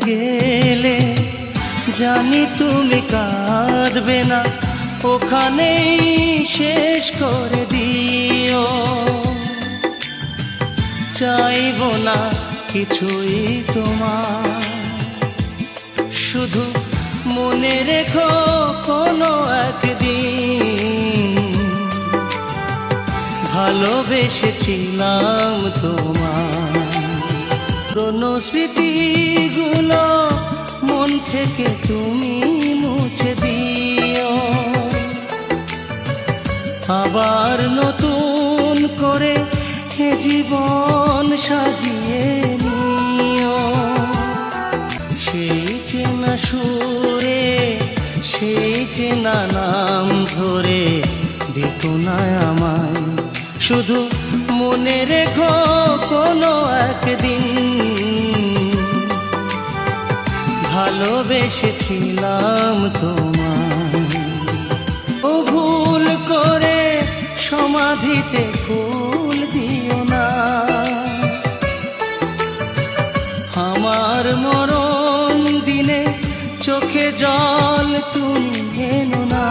গেলে জানি তুমি কাঁদবে না, ওখানেই শেষ করে দিও। চাইবো না কিছুই তোমার, শুধু মনে রেখো কোনো একদিন ভালোবেসেছিলাম তোমার। পুরনো স্মৃতিগুলো মন থেকে তুমি মুছে দিও, আবার নতুন করে এ জীবন সাজিয়ে নিও। সেই চেনা সুরে, সেই চেনা নাম ধরে দেখো না আমায়, শুধু মনে রেখো কোনো একদিন ভালোবেসেছিলাম তোমায়। ও ভুল করে সমাধিতে ফুল দিও না, আমার মরণ দিনে চোখে জল তুমি এনো না।